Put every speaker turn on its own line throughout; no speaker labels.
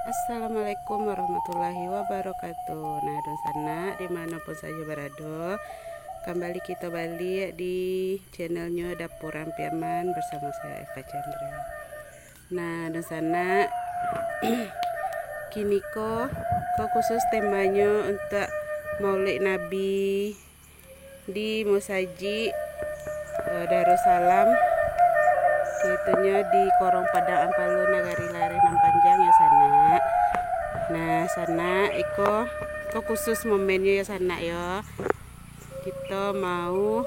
Assalamualaikum warahmatullahi wabarakatuh. Nah, dan sana dimanapun saja berada, kembali kita balik di channelnya Dapur Ampiaman bersama saya Eva Chandra. Nah, dan sana kini ko khusus temanya untuk Maulid Nabi di Mosaji Darussalam, itunya di Korong Padang Ampalu Nagari Lare Nampanjang ya sana. Nah sana iko khusus momennya ya sana ya, kita mau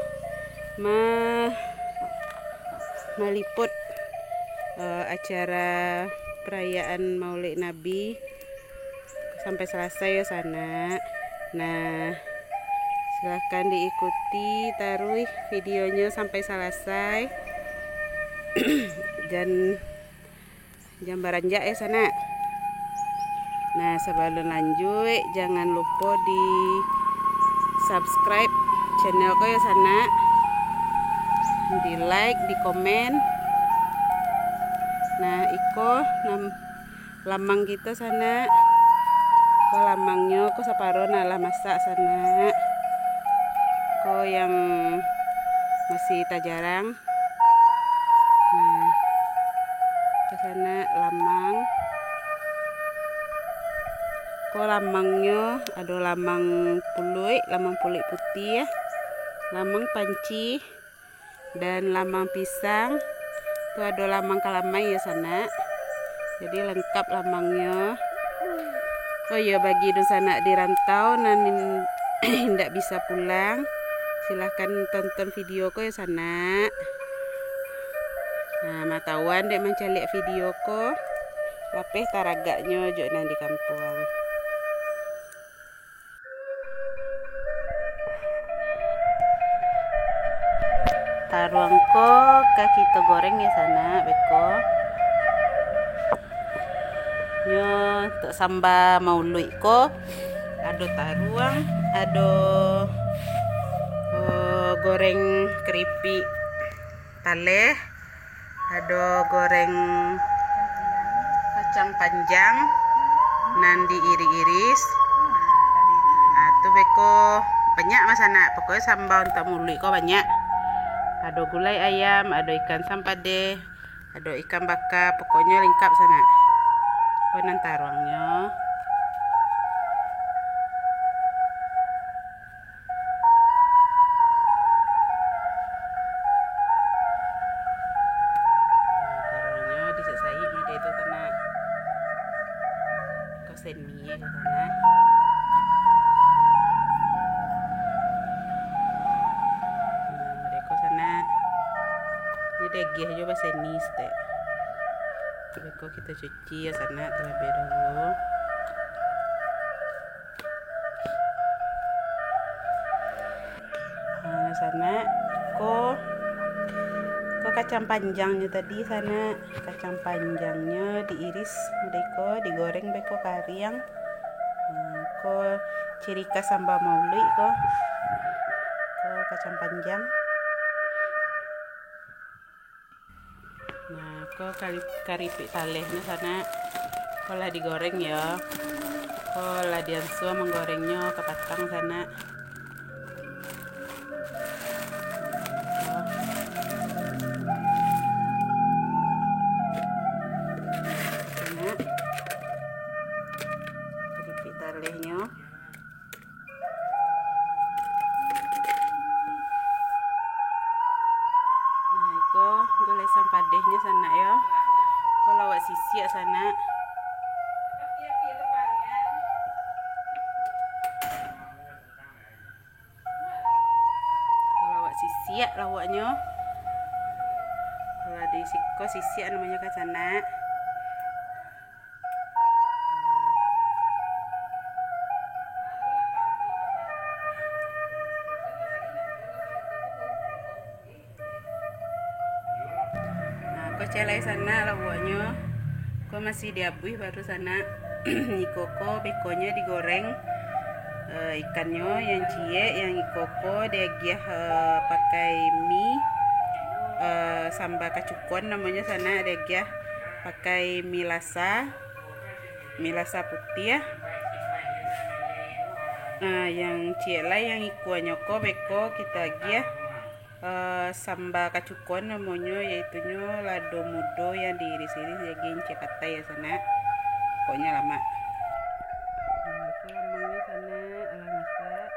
meliput acara perayaan Maulid Nabi sampai selesai ya sana. Nah silahkan diikuti taruh videonya sampai selesai. Dan jambaranjak ya sana. Nah sebelum lanjut jangan lupa di subscribe channelku ya sana, di like, di komen. Nah iko lamang kita sana, ko lamangnya ko separuh nalah masak sana, ko yang masih tak jarang. Nah ke sana lamang, ko lamangnya ada lamang puluh putih ya, lamang panci dan lamang pisang. Itu ada lamang kalamai ya sana, jadi lengkap lamangnya. Oh iya, bagi di sana di rantau dan tidak bisa pulang, silahkan tonton videoku ya sana. Nah matawan dek mencalik videoku lapeh taragaknya jo nang di kampung. Taruangko kita goreng ya sana beko nyo untuk samba maului ko ada taruang, ada goreng keripik taleh, ada goreng kacang panjang nan diiris-iris. Nah itu beko banyak mas anak, pokoknya sambal untuk maului ko banyak. Ada gulai ayam, ada ikan sampade, ada ikan bakar, pokoknya lengkap sana. Konan taruangnya. Taruangnya disesai made itu karena kosen mie ke sana. Mereka sana ini degih aja bahasa nis deh. Beko kita cuci ya sana terlebih dahulu. Nah sana ko kacang panjangnya tadi sana, kacang panjangnya diiris beko digoreng beko kariang. Ko ciri khas sambal maului ko kacang panjang. Nah ko keripik talehnya sana kolah digoreng ya, kolah diansua menggorengnya ke patang sana. Keripik talehnya gulai sampadehnya sana ya, kalau lawak sisi ya sana. Kalau lawak sisi ya lawaknya, kalau di siko sisi namanya ke sana. Celai sana lawaknya kok masih diabuih baru sana. Ikoko bekonya digoreng, ikannya yang cie, yang ikoko dia pakai mie sambal kacukon namanya sana, dia pakai mie lasa. milasa putih ya. Nah, yang ciela yang ikuannya ko beko kita lagi ya. Samba kacukuan namanya, yaitunya lado mudo yang diiris-iris ya geng cekata ya sana. Pokoknya lama. Nah, itu lamangnya sana ala masak.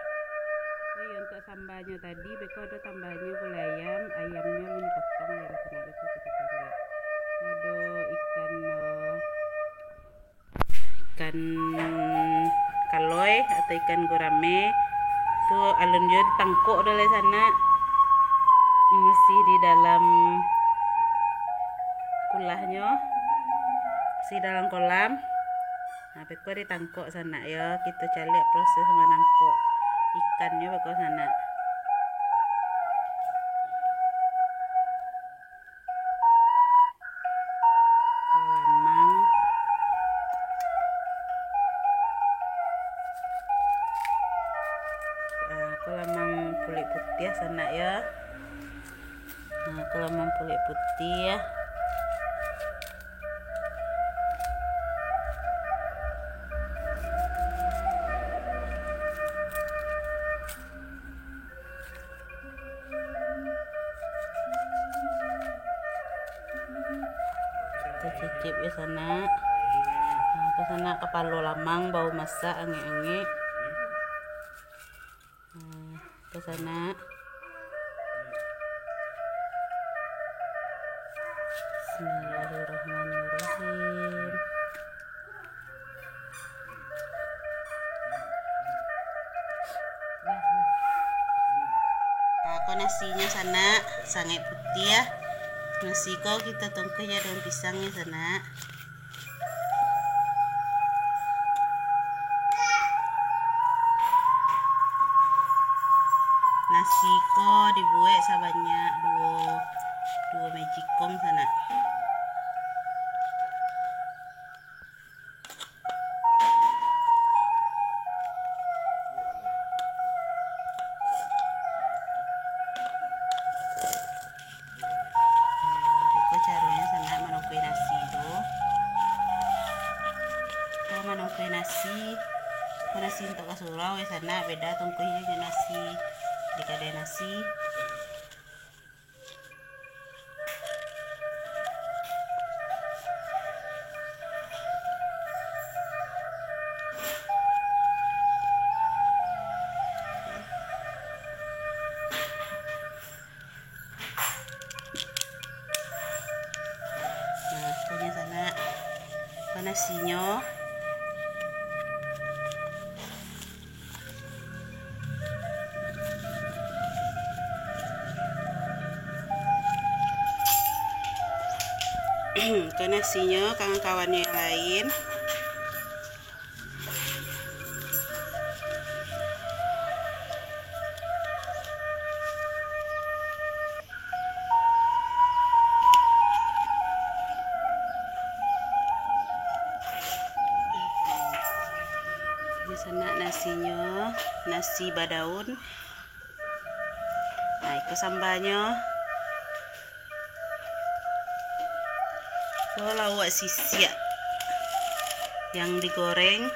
Oh iya, untuk sambanya tadi beko ada tambahnya gula ayam. Ayamnya lu dipotong ya sana itu kita lihat. Ada ikan kaloy atau ikan gurame. Tuh alun dia tangkuk dari sana. Masih di dalam kulahnya, masih dalam kolam. Nah, beko ditangkuk sana ya, kita cari proses menangkuk ikannya beko sana. Lamang lamang kulit putih sana ya. Nah, lamang kulit putih ya. Kita cicip ya sana. Nah, ke sana kepala lamang bau masak ange-ange. Nah, ke sana. Bismillahirrahmanirrahim. Aku nasinya sana sangat putih ya. Nasi kok kita tungkunya daun pisangnya sana. Nasi kok dibuat sebanyak dua magicom sana. Caranya sana menungkui nasi itu. Kalau menungkui nasi untuk kasurau ya sana beda tungkuinya nasi di kedai nasi. Nah, punya sana nasinya. Ke nasinya kawan-kawannya yang lain. Di sana nasinya, nasi badaun. Nah, itu sambanya. Itu lawak sisia yang digoreng.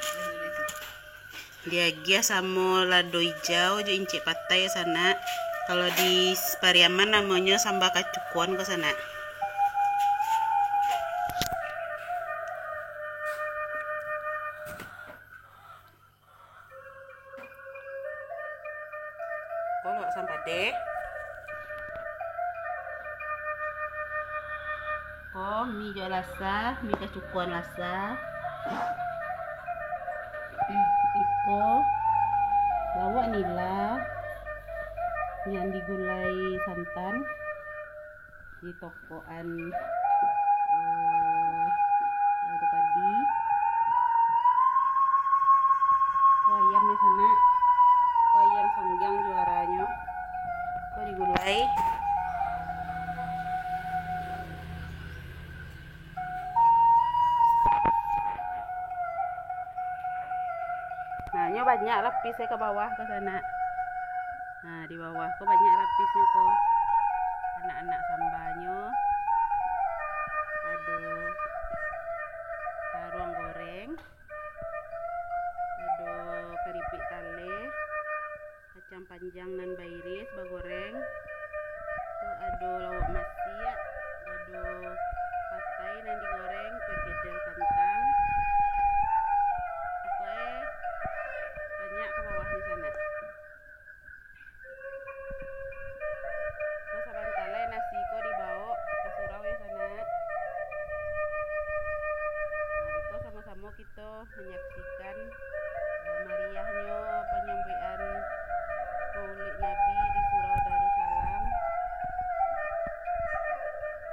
Dia sama lado hijau, jo incik patai sana. Kalau di Pariaman namanya sambal kacukuan ke sana. Kalau sampai deh. Oh, mie jo lasa, mie kacukuan lasa. Iko lawak nila yang digulai santan di tokoan ada padi. Ayam di sana, ayam songgyang juaranya. Kok digulai. Nah, nyo banyak lapisnya ke bawah ke sana. Nah, di bawah kok banyak lapisnya kok. Anak-anak sambalnya. Aduh. Taruang goreng. kacang panjang nan bairis bagoreng. Tuh ado lawak mati ya, ado patai nan digoreng, pergedel kentang. Pokoknya banyak ke bawah di sana. Terus sabantale nasi ko dibawa ke surau ya sana. Nah, itu sama-sama kita menyaksikan meriahnya penyampaian Maulid Nabi di Surau Darussalam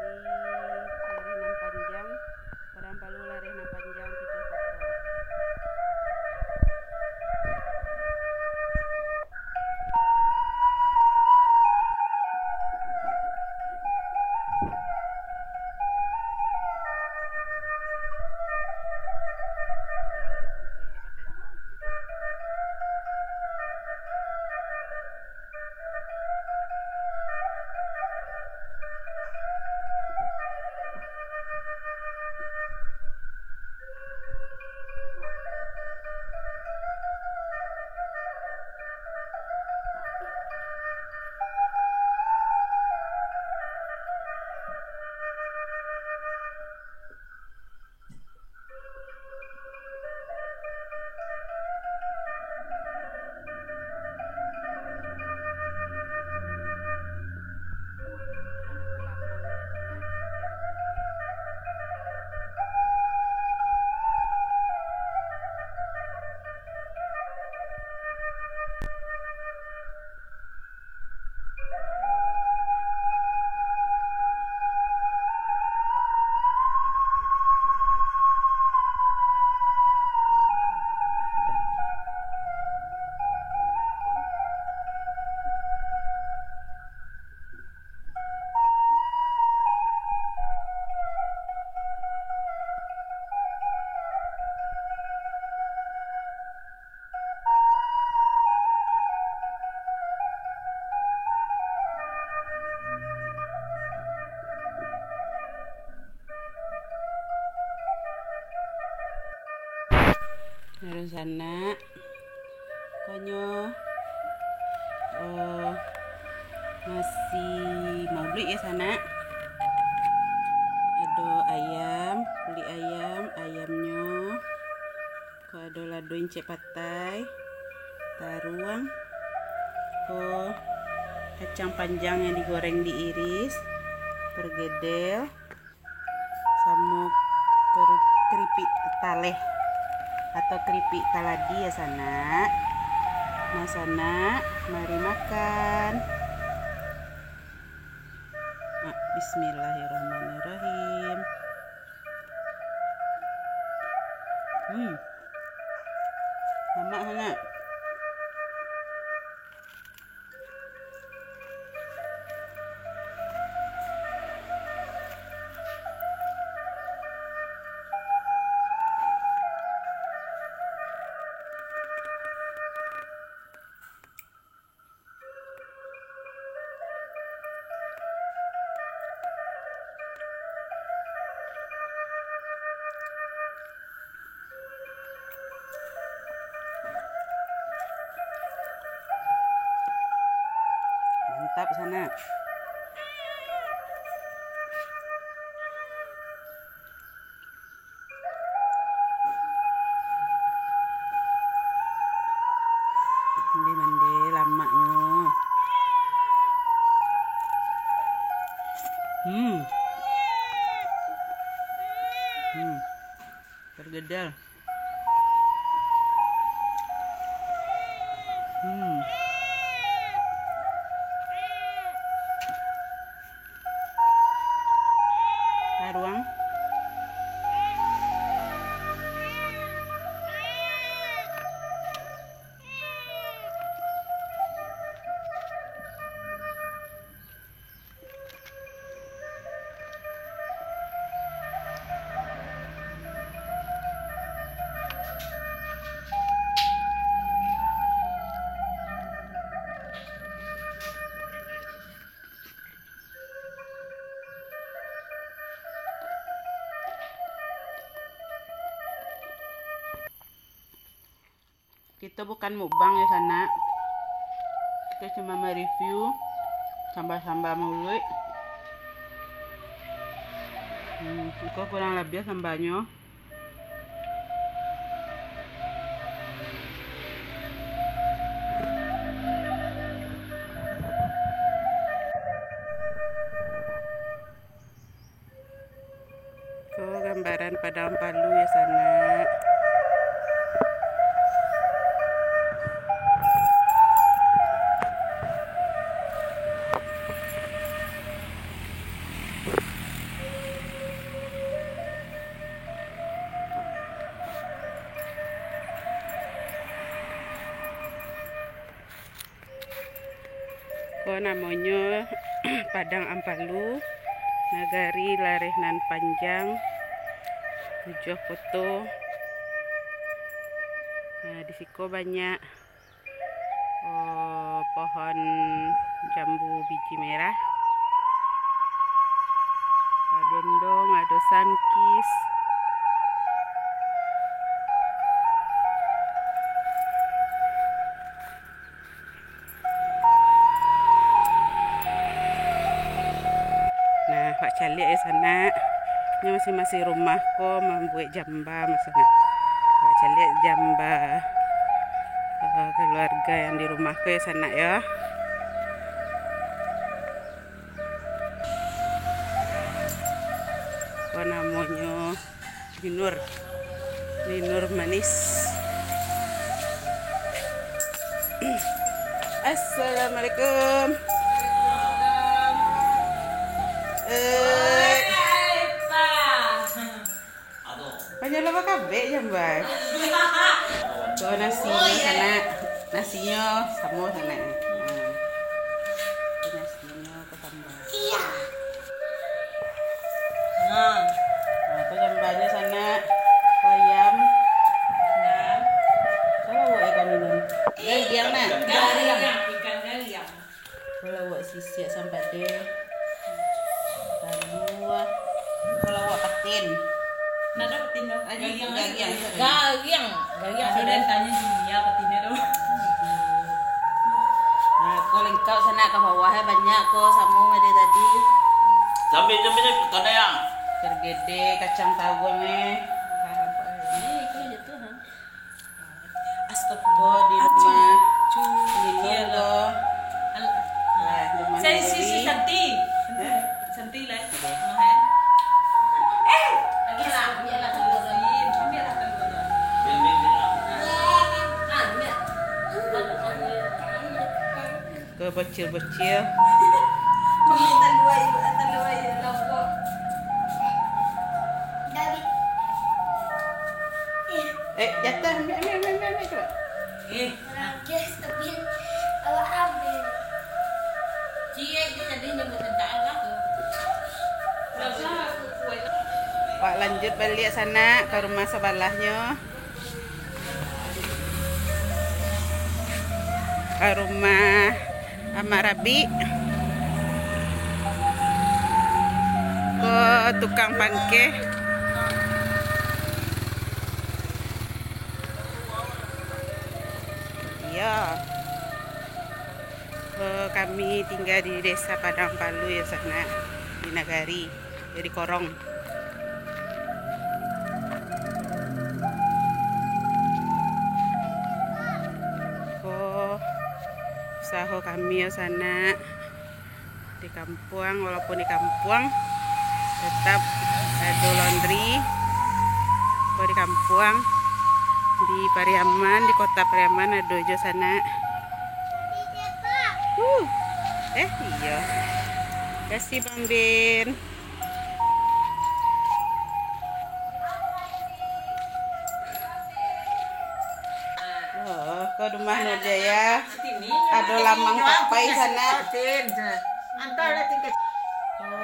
di Lareh Nan Panjang, Padang Palu Lareh Nan Panjang Tujuh Koto. Dari sana konyo nasi Maulid ya sana. Ada ayam, kuli ayamnya. Ko ada lado incek patai, taruang, ko kacang panjang yang digoreng diiris, pergedel, sama keripik taleh atau keripik kaladi ya sana. Nah sana, mari makan. Nah, bismillahirrahmanirrahim. Mama sana. Mantap sana. Mandi lamaknya. Pergedel. Taruang. Kita bukan mukbang ya sana. Kita cuma mereview sambal-sambal mulut. Itu kurang lebih sambalnya. Gambaran Padang Palu ya sana. Namanya Padang Ampalu, Nagari Larehnan Panjang, Tujuh foto. Nah, di siko banyak pohon jambu biji merah, ada dondong, ada sankis. Nah, Pak Calik di sana. Ini masing-masing rumah kok membuat jamba maksudnya. Pak Calik jamba keluarga yang di rumahku ya sana ya. Namanya Linur manis. Assalamualaikum. Banyak lama kabeh jambal. Kau nasinya sana, nasinya sama sana. Nasinya ke tambah. Iya. Nah, kau jambalnya sana, ayam. Dan kalau buat ikan ini, galiang nak. Ikan galiang. Kalau buat sisik sampai deh. Kalau buat patin. Nada patin dong. Galiang. Sudah tanya dia patinnya dong. Nah, kau lengkap sana ke bawahnya banyak kok sama ada tadi. Sampai kada ya. Tergede kacang tabunya. Astagfirullah di rumah. Ini loh. Saya si Santi lah. Ke bocil-bocil. Jatuh, ambil coba. Tapi awak ambil. Cie jadi nyebut tentang Allah tuh. Pak lanjut balik sana ke rumah sebelahnya. Ke rumah Amak Rabi. Ke tukang panke. Iya. Kami tinggal di desa Padang Palu ya sana, di Nagari, jadi Korong. Usaha kami ya sana di kampung, walaupun di kampung tetap ada laundry. Kalau di kampung di Pariaman, di kota Pariaman ada aja sana. Iya. Kasih Bang Bin. Ke rumah Nujaya ada lamang tapai sana.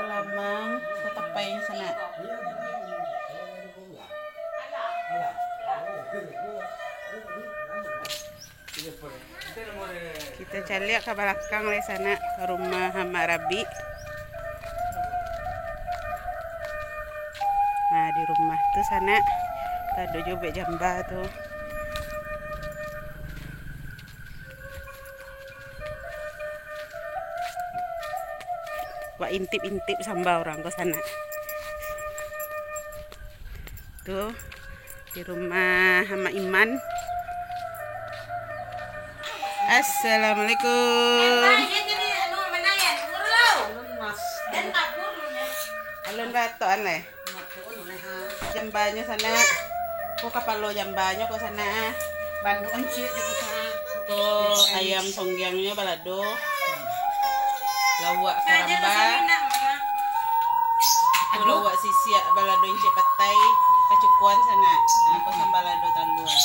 Lamang tapai sana. Kita cari ke belakang di sana ke rumah Amak Rabi. Nah di rumah tuh sana ada juga jamba tuh. Wah, intip-intip sambal orang ke sana. Tuh di rumah sama Iman. Assalamualaikum. Alun bato aneh. Jambanya sana. Ko kapalo jambanya ko sana.
Bandu onci joko sa.
Ko ayam songgyangnya balado. Lawak karamba. Ko lawak sisiak balado inci patay. Kacukuan sana. Ko sambalado talua.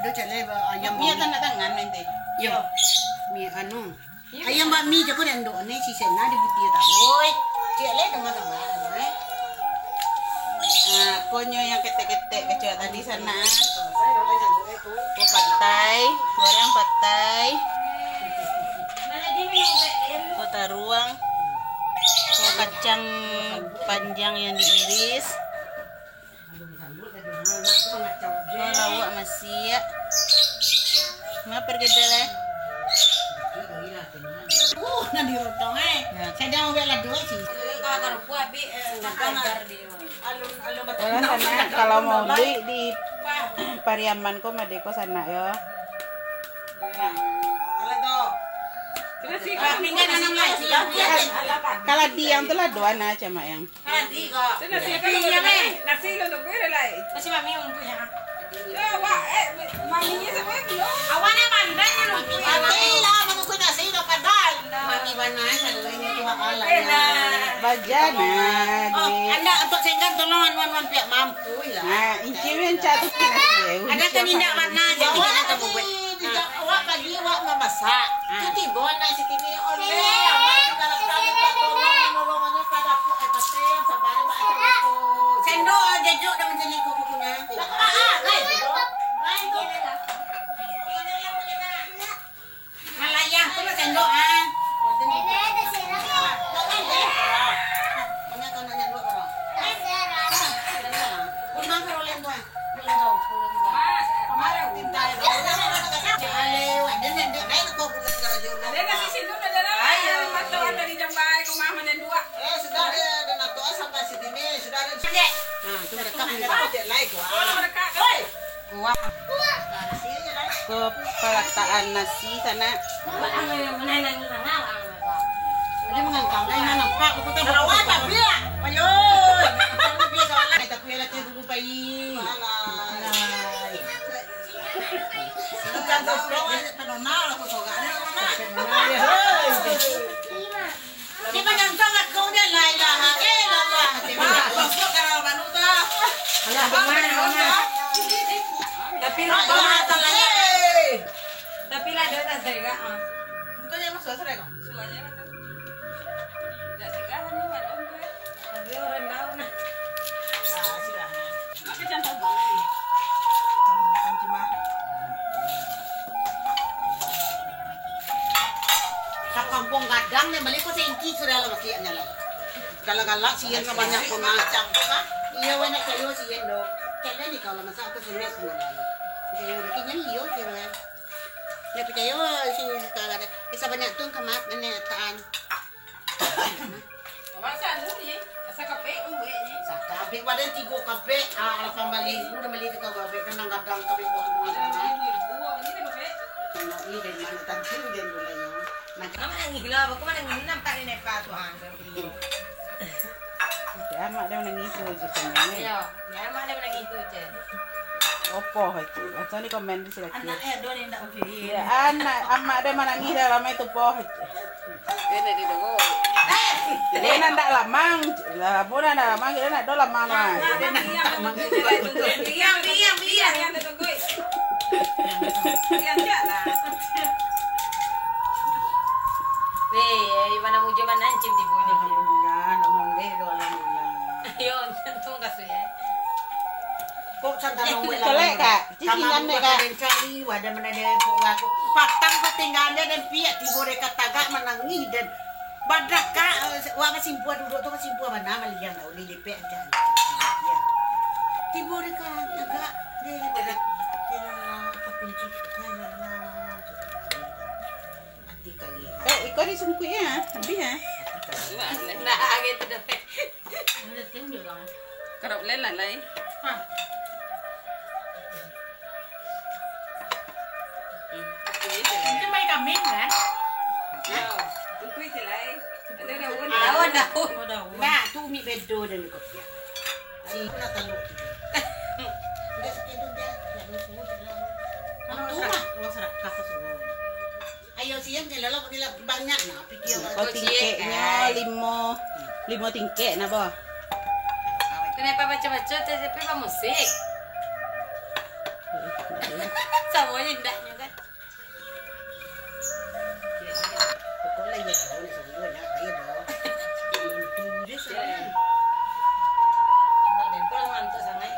Aduh cale ayam
Mia tangan mente.
Yo. Mi anu. Ayam ba mi joko dan do ne si sena di buti ta. Oi. Cale tengah sama.
Konyo yang ketek-ketek kecil tadi sana. Ko patay, goreng patay. Ko taruang. Ko kacang panjang yang diiris. Ko lawak masia. Ma pergedele.
Nanti rotong saya jangan bela dua sih.
Kalau buah bi agar di
Orang sana kalau mau beli di Pariaman ko madeko sana yo. Kalau diang tuh lah doa na cuma yang.
Kasi mami yung puya.
Bajana.
Anda untuk sehingga tolongan wan pihak mampu ya.
Nah, incimen catuk kinasih.
Ada kenindak warna jadi kita kamu buat. Wak pagi wak memasak. Jadi bawa nasi TV oleh. Kalau kami tak tolongannya pada aku ekate yang sabar mbak aku. Sendok jejuk dan menjadi kukunya. Malayah tu sendok ah.
Ke pelataan nasi sana.
Dia mengangkang dari mana Pak? Aku tak tahu apa dia. Ayo. Dia soalnya kita punya lagi dulu bayi. Bukan doblok penonal aku sogane mana. Dia mengangkang aku dia la ilaha illallah. Masuk ke dalam manusia.
Tapi lah dia tak sega.
Bukannya masuk sore kok.
Semuanya betul. Tak sega hanya pada orang tua. Tapi orang tahu nah.
Sudah.
Maka jangan tahu.
Sa kampung gadang nih balik ko sa inki sudah lah makiannya lah. Galak-galak siyan ka banyak ko na. Iya wala kayo siyan do. Kailan ikaw lang sa ako sulit na lang. Kayo rin yan iyo pero. Lepas kayo si kagad. Isa banyak tuh kamat na taan.
Masa ni? Sa kape uwi ni.
Sa kape wala tigo kape. Ala pambali udah mali ka kape kan nang gadang kape ko mo na.
Buah ni kape.
Ini din man tan sino din dula niyo.
Kamu nang gila, aku mana nginam tak ini pa tuhan.
Amak dia menangis tu je sebenarnya.
Ya, ya mak dia menang itu je.
Opo itu. Asal ni komen di sini.
Anak do ni ndak okey.
Ya anak amak dia menangis dah lama itu poh.
Ini di dogo.
Dia nak tak lamang. Lah pun nak lamang dia nak do lamang lah.
Biang. Yang tunggu. Yang jalan. Mana mujo mana ancim di bawah ni.
Alhamdulillah, nak mongge do alhamdulillah.
Yo, tu kasih ya.
Kok santan nongwe
Solek kak. Cicingan deh kak.
Cari wadah mana dia kok aku. Patang ketinggalan dan pihak tibo dekat tagak menangi dan badak kak. Wah masimpua duduk tu masimpua mana malian lau ni lepek aja. Tibo dekat tagak dia badak. Kira kepunci kaya lah. Hati kali.
Ikut ni sungkuit ya. Habis ya.
kerap lelah lah.
Itu mai kambing kan?
Tunggu je lah. Ada daun.
Nah, tu mi bedo dan kau ya. Si nak tahu. Dia sekitu dia, nak lupa jalan. Apa mah? Masalah kata semua. Ayo siang kalau kita banyak nah pikir
Oh tingkeknya limo tingkek na bo.
Kenapa baca-baca tapi apa musik? Semuanya indahnya kan.
Pokoknya ya tahu ni semua nak ayo dah. Itu dia sekarang.
Nak dempel mantuk sangat.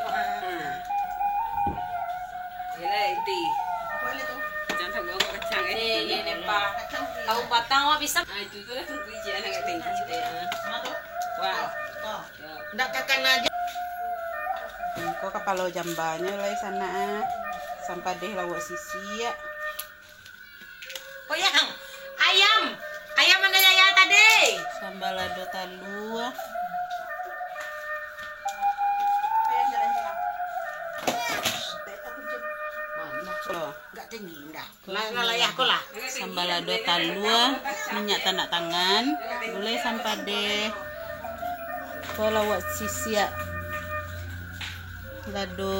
Yelah itu.
Apa le tu?
Jangan buang kacang
Ni nempah.
Tahu batang apa bisa? Itu tu lah tunggu je nak kata kita.
Mana tu?
Wah.
Oh. Ndak kakan aja.
Ko kapalo jambanya lai sana. Sampai deh lawak sisi ya.
Oh yang ayam. Ayam mana ya tadi?
Sambalado talua.
Ayam jalan cepat.
Oh,
Enggak tinggi dah. Lah layah ko lah.
sambalado talua, minyak tanda tangan, boleh sampai deh. Ko lawak sisi ya. Lado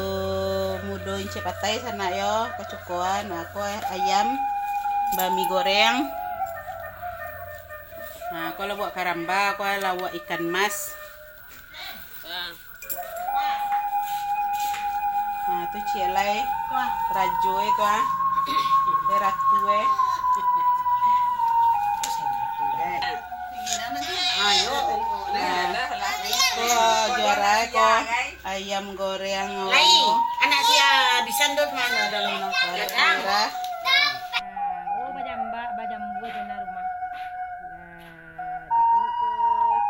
mudo ince patai sana yo, kecukuan aku ayam, bami goreng. Nah, kalau buat karamba, aku lawak ikan mas. Nah, tu cielai, rajo itu ratu
Ayo.
Juara ko ayam goreng.
Lai, anak sia disandot mana dalam nongkrong?
Juara.
Oh, bajambu je na rumah.
Nah, dibungkus.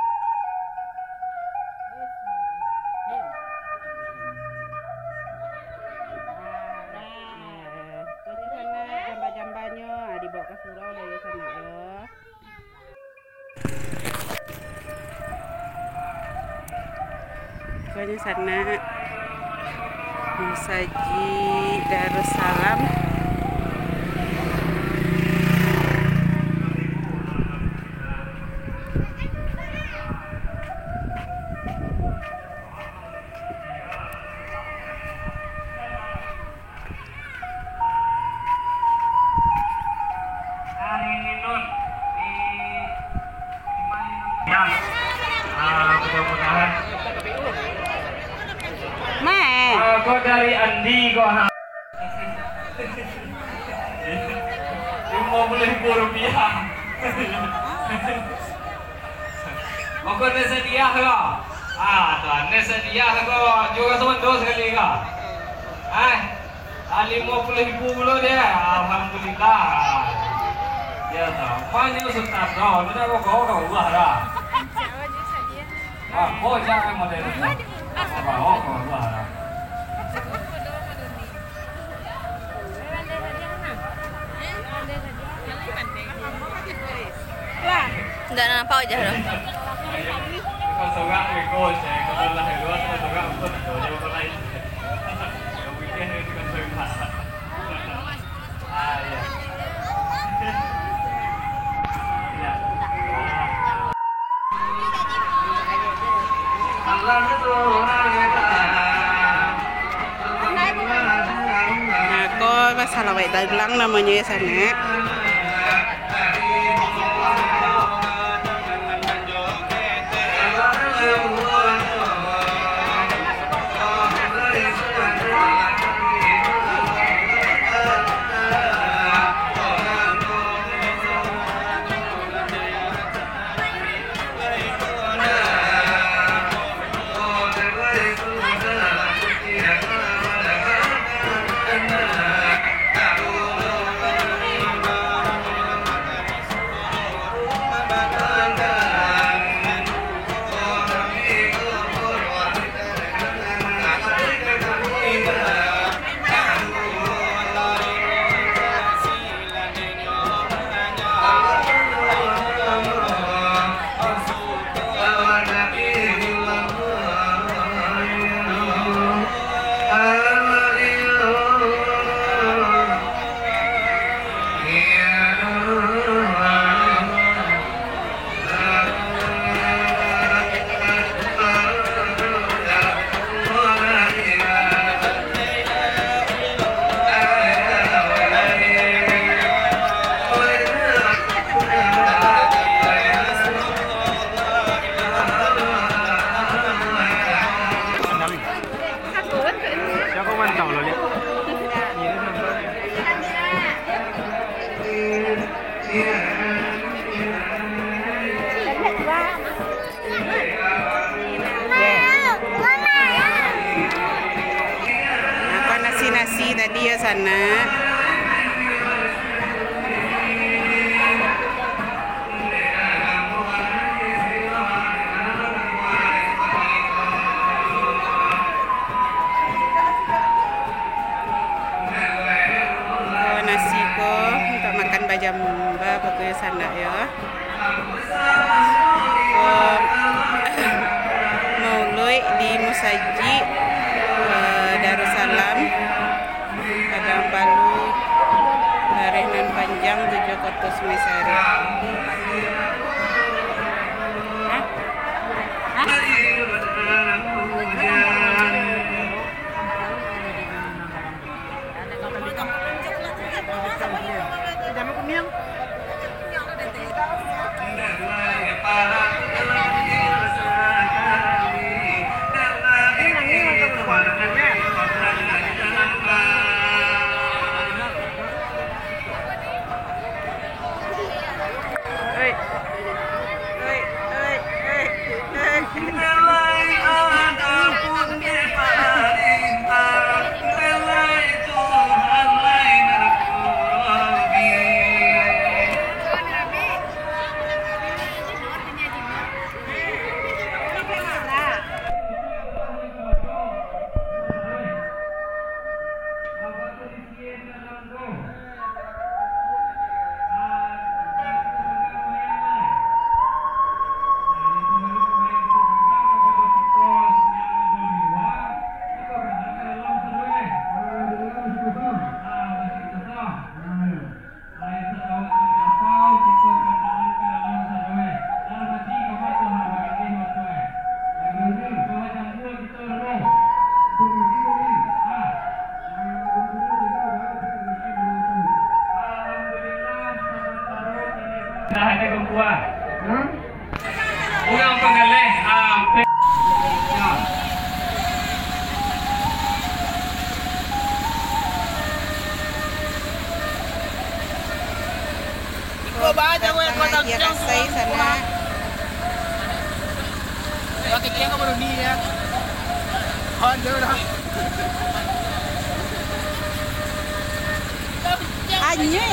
Nah, tu di sana jamba-jambanya dibawa ke surau lah ya sana yo. Pokoknya sana Musaji Darussalam.
Mudah-mudahan
Mae.
kok dari Andi kok 50.000 rupiah. Kok sedia kok? Tuan sedia kok juga teman-teman sekali kok. 50.000 dulu dia. Alhamdulillah. Ya tahu. Banyak Ustaz kau, tidak kau ulah dah. Oh, jangan model itu. Oh, ulah dah.
Enggak nampak aja dah.
Kau suka ikut, kalau lah luar kau suka ikut, kalau kau lain. Kau weekend itu kan suka. Ya. Ya. Allah itu orang
Nah, ko masalah baik dalang namanya ya sana. bersih tadi ya sana. Nasi ko untuk makan bajamba bagus sana ya. Maulid di Musaji Darussalam Padang Balu Barenan Panjang 7 Koto Sungai Sari.
Ulang pengalih
Ya kasai sana.
Kaya ka baru ni ya. Honda dah.
Anyo.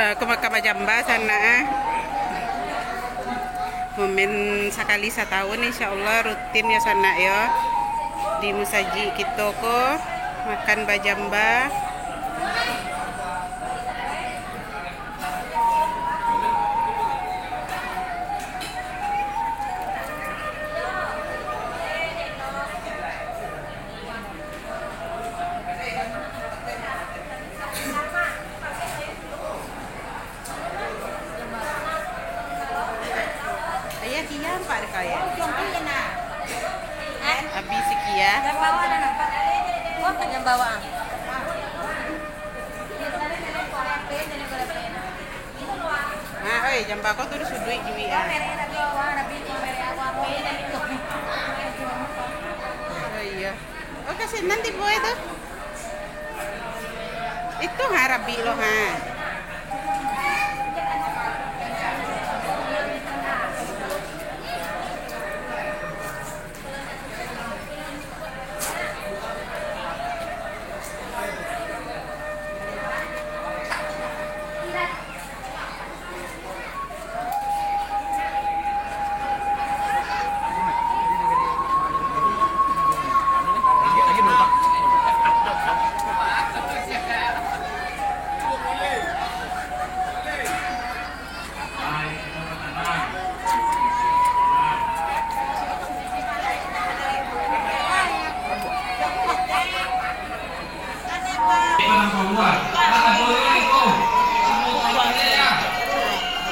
Ke Makam Bajamba sana. Momen sekali setahun insyaallah rutin ya sana ya. Di Musaji kita ko makan bajamba. Kia Pak kaya. Habis si Kia.
Jam bawa ada nampak. Oh, jam bawa.
Ah, oi, jam bako tu sudui jiwi ah. Oh iya. Oh kasih nanti boy tu. Itu harabi loh ha.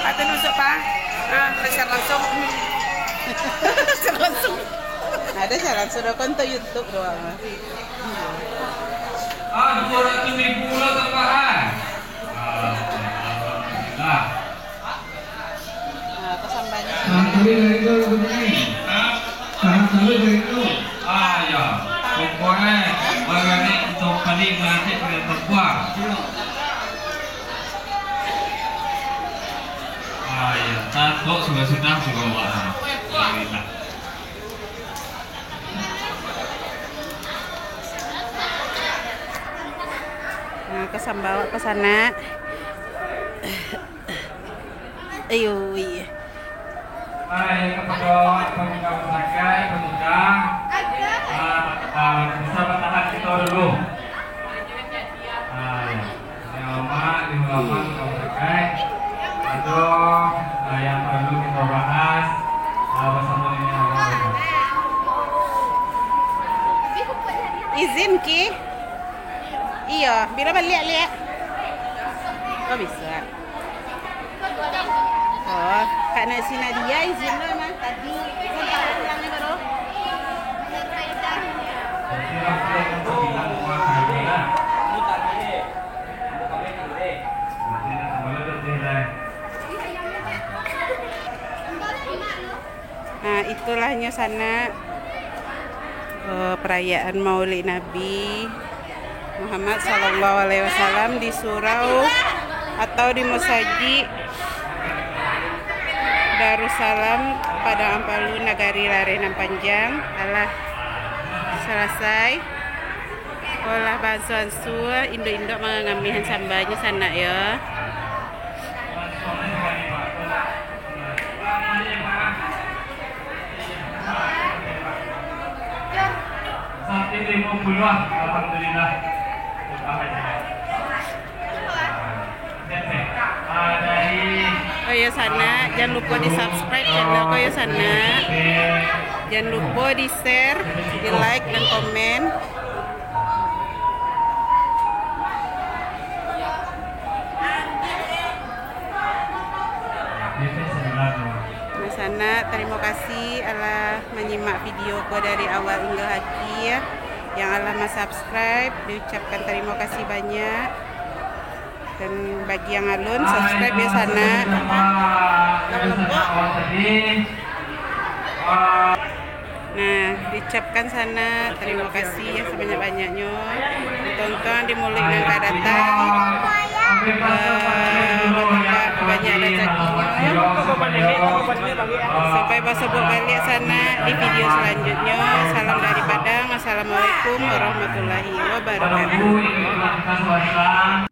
Atau nusuk pak? Share langsung. Share langsung. Ada share langsung kan tuh YouTube doang.
200.000 lah tambahan. Alhamdulillah.
Nah, kesambanya.
Ya. Pokoknya orang ini untuk kali nanti dengan terbuang. Ya, tato sudah juga wah. Alhamdulillah.
Nah, kesan bawa ke sana. Ayo, iya.
Kepada pemuda berbagai pemuda bisa bertahan kita dulu. Yang lama berbagai itu yang perlu kita bahas bersama ini.
Izin ki? Iya, bila balik. Oh bisa. Oh, Kak Nasi Nadia izin lo emang tadi. Saya pulangnya baru. Nah, itulahnya sana perayaan Maulid Nabi Muhammad Sallallahu Alaihi Wasallam di surau atau di Musaji Darussalam pada Ampalu Nagari Larenan Panjang alah selesai olah bansuan sua Indo mengamihan sambanya sana ya.
Saat ini 50 alhamdulillah.
Oh ya sana, jangan lupa di subscribe channel Koyo sana. Jangan lupa di share, di like dan komen. Nah sana, terima kasih Allah menyimak videoku dari awal hingga akhir. Yang Allah subscribe, diucapkan terima kasih banyak. Dan bagi yang alun subscribe ya sana. Nah, diucapkan sana terima kasih ya sebanyak-banyaknya. Tonton di mulut yang akan datang. Banyak rezekinya. Sampai bersebut balik sana di video selanjutnya. Salam dari Padang. Assalamualaikum warahmatullahi wabarakatuh.